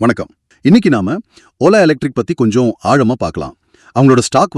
வணக்கம். இன்னைக்கு நாம ஓலா எலக்ட்ரிக் பத்தி கொஞ்சம் ஆழமா பார்க்கலாம். அவங்களோட ஸ்டாக்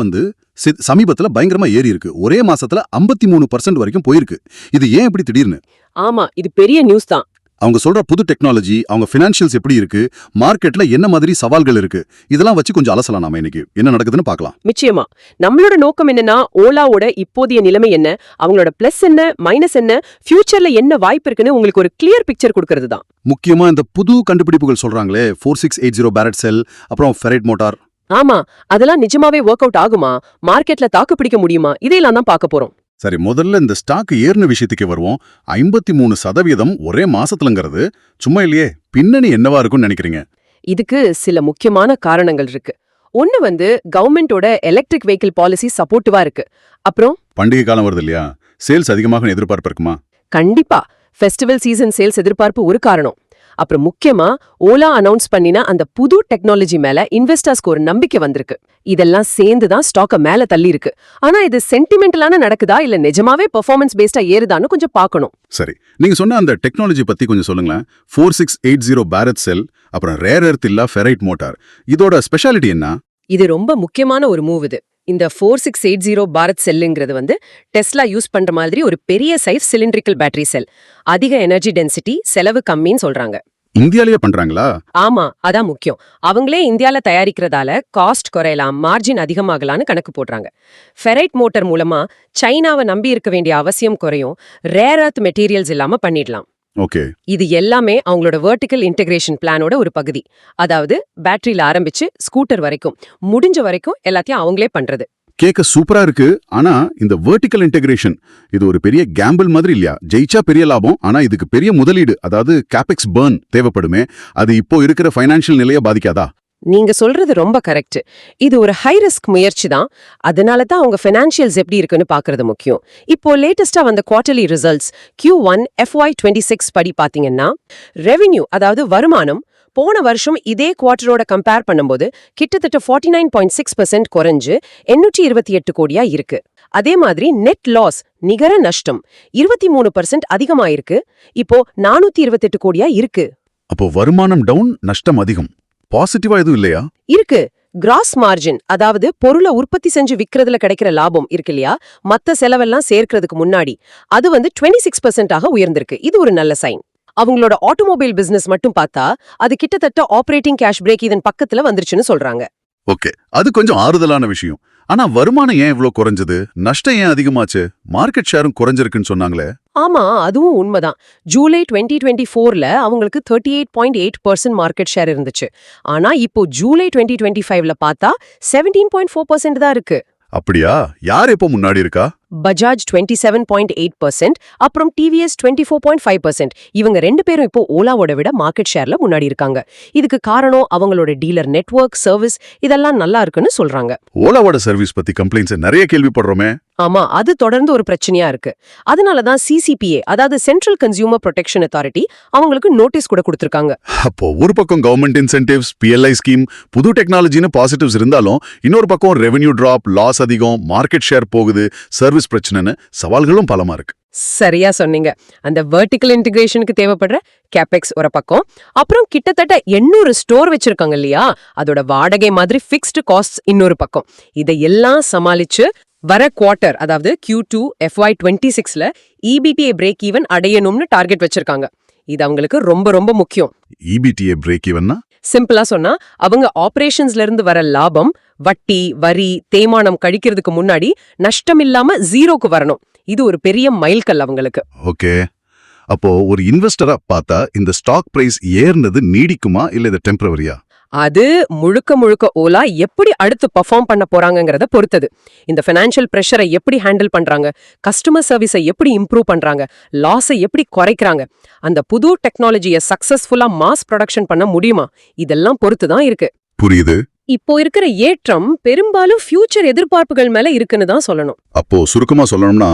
சமீபத்துல பயங்கரமா ஏறி இருக்கு. ஒரே மாசத்துல 53% வரைக்கும் போயிருக்கு. இது ஏன் இப்படி திடீர்னு? ஆமா, இது பெரிய நியூஸ் தான். அவங்க சொல்ற புது டெக்னாலஜி, அவங்க ஃபினான்ஷியல்ஸ் எப்படி இருக்கு, மார்க்கெட்ல என்ன மாதிரி சவால்கள் இருக்கு, இதெல்லாம் வச்சு கொஞ்சம் அலசலாம். நாம இன்னைக்கு என்ன நடக்குதுன்னு பார்க்கலாம். நிச்சயமா. நம்மளோட நோக்கம் என்னன்னா, ஓலாவோட இப்போதைய நிலைமை என்ன, அவங்களோட பிளஸ் என்ன, மைனஸ் என்ன, ஃபியூச்சர்ல என்ன வாய்ப்பு இருக்குன்னு உங்களுக்கு ஒரு கிளியர் பிக்சர் கொடுக்கிறது தான். முக்கியமா இந்த புது கண்டுபிடிப்புகள் சொல்றாங்களே, 4680 பேரட் செல், அப்புறம் ஃபெரைட் மோட்டார். ஆமா, அதெல்லாம் நிஜமாவே ஒர்க் அவுட் ஆகுமா, மார்க்கெட்ல தாக்கு பிடிக்க முடியுமா, இதையெல்லாம் தான் பார்க்க போறோம். சரி, முதல்ல இந்த ஸ்டாக் ஏறின விஷயத்துக்கு வருவோம். 53% ஒரே மாசத்துலங்கிறது சும்மா இல்லையே. பின்னணி என்னவா இருக்கும்னு நினைக்கிறீங்க? இதுக்கு சில முக்கியமான காரணங்கள் இருக்கு. ஒன்னு கவர்மெண்டோட எலக்ட்ரிக் வெஹிக்கிள் பாலிசி சப்போர்ட்டிவா இருக்கு. அப்புறம் பண்டிகை காலம் வருது இல்லையா, சேல்ஸ் அதிகமாக எதிர்பார்ப்பு இருக்குமா? கண்டிப்பா ஃபெஸ்டிவல் சீசன் சேல்ஸ் எதிர்பார்ப்பு ஒரு காரணம். அப்புறம் முக்கியமா ஓலா அனௌன்ஸ் பண்ணின அந்த புது டெக்னாலஜி மேல இன்வெஸ்டர்ஸ்க்கு ஒரு நம்பிக்கை வந்திருக்கு. இதெல்லாம் சேர்ந்து தான் ஸ்டாக்க மேல தள்ளி இருக்கு. ஆனா இது சென்டிமெண்டலான நடக்குதா இல்ல நிஜமாவே பெர்ஃபார்மன்ஸ் பேஸ்டா ஏறுதான்னு கொஞ்சம் பார்க்கணும். சரி, நீங்க சொன்ன அந்த டெக்னாலஜி பத்தி கொஞ்சம் சொல்லுங்களேன். 4680 பேரட் செல், அப்புறம் ரேர் எர்த் இல்ல ஃபெரைட் மோட்டார், இதோட ஸ்பெஷாலிட்டி என்ன? இது ரொம்ப முக்கியமான ஒரு மூவ். இந்த 4680 பாரத் செல்லுங்கிறது டெஸ்லா யூஸ் பண்ற மாதிரி ஒரு பெரிய சைஸ் சிலிண்ட்ரிக்கல் பேட்டரி செல். அதிக எனர்ஜி டென்சிட்டி, செலவு கம்மின்னு சொல்றாங்க. இந்தியாலயே பண்றாங்களா? ஆமா, அதான் முக்கியம். அவங்களே இந்தியால தயாரிக்கிறதால காஸ்ட் குறையலாம், மார்ஜின் அதிகமாகலான்னு கணக்கு போடுறாங்க. ஃபெரைட் மோட்டார் மூலமா சைனாவை நம்பி இருக்க வேண்டிய அவசியம் குறையும், ரேர் எர்த் மெட்டீரியல்ஸ் இல்லாம பண்ணிடலாம். ஓகே, இது எல்லாமே அவங்களோட வெர்டிகல் இன்டகிரேஷன் பிளானோட ஒரு பகுதி. அதாவது பேட்டரியில ஆரம்பிச்சு ஸ்கூட்டர் வரைக்கும் முடிஞ்ச வரைக்கும் எல்லாத்தையும் அவங்களே பண்றது. கேக்க சூப்பரா இருக்கு. ஆனா இந்த வெர்டிகல் இன்டகிரேஷன் இது ஒரு பெரிய கேம்பிள் மாதிரி இல்லையா? ஜெயிச்சா பெரிய லாபம், ஆனா இதுக்கு பெரிய முதலீடு, அதாவது கேபெக்ஸ் பர்ன் தேவைப்படுமே. அது இப்போ இருக்கிற ஃபைனான்ஷியல் நிலையை பாதிக்காதா? நீங்க சொல்றது ரொம்ப கரெக்ட். இது ஒரு ஹை ரிஸ்க் முயற்சி தான். அதனால தான் அவங்க ஃபினான்ஷியல்ஸ் எப்படி இருக்குன்னு பாக்குறது முக்கியம். இப்போ லேட்டஸ்டா வந்த குவார்டர்லி ரிசல்ட்ஸ் Q1 FY26 படி பாத்தீங்கன்னா, ரெவென்யூ அதாவது வருமானம் போன வருஷம் இதே குவார்டரோட கம்பேர் பண்ணும்போது கிட்டத்தட்ட 49.6% குறைஞ்சு 828 கோடியா இருக்கு. அதே மாதிரி நெட் லாஸ் நிகர நஷ்டம் 23% அதிகமாயிருக்கு. இப்போ 428 கோடியா இருக்கு. அப்போ வருமானம் டவுன், நஷ்டம் அதிகம். பாசிட்டிவா எதுவும் இல்லையா? இருக்கு. கிராஸ் மார்ஜின் அதாவது பொருளை உற்பத்தி செஞ்சு விக்கிறதுல கிடைக்கிற லாபம் இருக்கு இல்லையா, மத்த செலவெல்லாம் சேர்க்கிறதுக்கு முன்னாடி அது 26% உயர்ந்திருக்கு. இது ஒரு நல்ல சைன். அவங்களோட ஆட்டோமொபைல் பிசினஸ் மட்டும் பார்த்தா அது கிட்டத்தட்ட ஆபரேட்டிங் கேஷ் பிரேக் ஈவன் பக்கத்துல வந்துருச்சுன்னு சொல்றாங்க. ஓகே, அது கொஞ்சம் ஆறுதலான விஷயம். ஆனா வருமானம் ஏன் இவ்ளோ குறைஞ்சது, நஷ்டம் ஏன் அதிகமாச்சு? மார்க்கெட் ஷேரும் குறைஞ்சிருக்குன்னு சொன்னாங்களே. ஆமா, அதுவும் உண்மைதான். ஜூலை 2024ல அவங்களுக்கு 38.8% மார்க்கெட் ஷேர் இருந்துச்சு. ஆனா இப்போ ஜூலை 2025ல பார்த்தா 17.4% தான் இருக்கு. அப்படியா? யார் எப்போ முன்னாடி இருக்கா? பஜாஜ் 27.8%, அப்புறம் டிவிஎஸ் 24.5%. இவங்க ரெண்டு பேரும் இப்போ ஓலாவோட விட மார்க்கெட் ஷேர்ல முன்னாடி இருக்காங்க. இதுக்கு காரணம் அவங்களோட டீலர் நெட்வொர்க், சர்வீஸ் இதெல்லாம் நல்லா இருக்குன்னு சொல்றாங்க. ஓலாவோட சர்வீஸ் பத்தி கம்ப்ளைண்ட்ஸ் நிறைய கேள்விப்படுறோமே. ஆமா, அது தொடர்ந்து ஒரு பிரச்சனையா இருக்கு. அதனாலதான் CCPA அதாவது சென்ட்ரல் கன்சியூமர் ப்ரொடெக்ஷன் அத்தாரிட்டி அவங்களுக்கு நோட்டீஸ் கூட கொடுத்திருக்காங்க. அப்போ ஒரு பக்கம் கவர்மெண்ட் இன்சென்டிவ்ஸ், PLI ஸ்கீம், புது டெக்னாலஜின்னு பாசிட்டிவ்ஸ் இருந்தாலும் இன்னொரு பக்கம் ரெவென்யூ டிராப், லாஸ் அதிகம், மார்க்கெட் ஷேர் போகுது, சர்வீஸ் பிரச்சனைன்னு சவால்களும் பலமா இருக்கு. சரியா சொன்னீங்க. அந்த வெர்டிகல் இன்டகிரேஷனுக்கு தேவைப்படுற கேபெக்ஸ் ஒரு பக்கம், அப்புறம் கிட்டத்தட்ட 800 ஸ்டோர் வச்சிருக்காங்க இல்லையா, அதோட வாடகை மாதிரி ஃபிக்ஸ்டு காஸ்ட் இன்னொரு பக்கம். இதையெல்லாம் சமாளிச்சு வர குவார்டர் அதாவது Q2 FY26ல EBITDA பிரேக் ஈவன் அடையணும்னு டார்கெட் வச்சிருக்காங்க. இது அவங்களுக்கு ரொம்ப ரொம்ப முக்கியம். EBITDA பிரேக் ஈவன்னா சிம்பிளா சொன்னா அவங்க ஆபரேஷன்ஸ்ல இருந்து வர லாபம் வட்டி, வரி, தேய்மானம் கழிக்கிறதுக்கு முன்னாடி நஷ்டம் இல்லாம 0க்கு வரணும். இது ஒரு பெரிய மைல்கல் அவங்களுக்கு. ஓகே, அப்போ ஒரு இன்வெஸ்டரா பார்த்தா இந்த ஸ்டாக் பிரைஸ் ஏறினது நீடிக்குமா இல்ல இது டெம்பரவரியா? அது முழுக்க முழுக்க ஓலா எப்படி அடுத்து பெர்ஃபார்ம் பண்ண போறாங்கங்கறத பொறுத்தது. இந்த ஃபைனான்ஷியல் பிரஷரை எப்படி ஹேண்டில் பண்றாங்க, கஸ்டமர் சர்வீஸை எப்படி இம்ப்ரூவ் பண்றாங்க, லாஸை எப்படி குறைக்கிறாங்க, அந்த புது டெக்னாலஜியை சக்சஸ்ஃபுல்லா மாஸ் ப்ரொடக்ஷன் பண்ண முடியுமா, இதெல்லாம் பொறுத்து தான் இருக்கு. புரியுது. இப்போ இருக்கிற ஏற்றம் பெரும்பாலும் ஃபியூச்சர் எதிர்பார்ப்புகள் மேல இருக்குன்னு தான் சொல்லணும். அப்போ சுருக்கமா சொல்லணும்னா,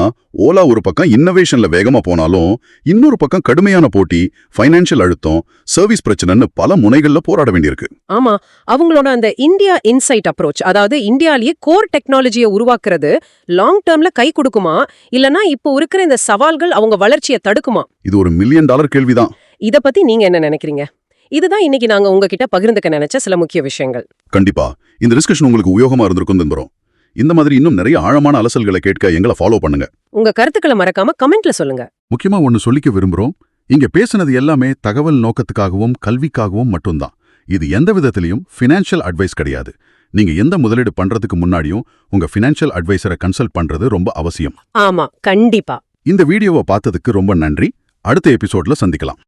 ஓலா ஒரு பக்கம் இன்னோவேஷன்ல வேகமா போனாலும் இன்னொரு பக்கம் கடுமையான போட்டி, ஃபைனான்ஷியல் அழுத்தம், சர்வீஸ் பிரச்சனைன்னு பல முனைகள்ல போராட வேண்டியிருக்கு. ஆமா, அவங்களோட அந்த இந்தியா இன்சைட் அப்ரோச் அதாவது இந்தியாலேயே கோர் டெக்னாலஜியை உருவாக்குறது லாங் டேர்ம்ல கை கொடுக்குமா, இல்லனா இப்போ இருக்கிற இந்த சவால்கள் அவங்க வளர்ச்சியை தடுக்குமா? இது ஒரு $1 மில்லியன் கேள்விதான். இத பத்தி நீங்க என்ன நினைக்கிறீங்க? இதுதான் இன்னைக்கு நாங்க உங்ககிட்ட பகிர்ந்துக்க நினைச்ச சில முக்கிய விஷயங்கள். கண்டிப்பா இந்த டிஸ்கஷன் உங்களுக்கு உபயோகமா இருந்திருக்கும் நம்புறோம். இந்த மாதிரி இன்னும் நிறைய ஆழமான அலசல்களை கேட்க எங்களை ஃபாலோ பண்ணுங்க. உங்க கருத்துக்களை மறக்காம கமெண்ட்ல சொல்லுங்க. முக்கியமா ஒன்னு சொல்லிக்க விரும்புறோம். இங்க பேசுனது எல்லாமே தகவல் நோக்கத்துக்காகவும் கல்விக்காகவும் மட்டும்தான். இது எந்த விதத்திலையும் ஃபினான்ஷியல் அட்வைஸ் கிடையாது. நீங்க எந்த முதலீடு பண்றதுக்கு முன்னாடியும் உங்க ஃபினான்ஷியல் அட்வைசரை கன்சல்ட் பண்றது ரொம்ப அவசியம். ஆமா, கண்டிப்பா. இந்த வீடியோவை பார்த்ததுக்கு ரொம்ப நன்றி. அடுத்த எபிசோட்ல சந்திக்கலாம்.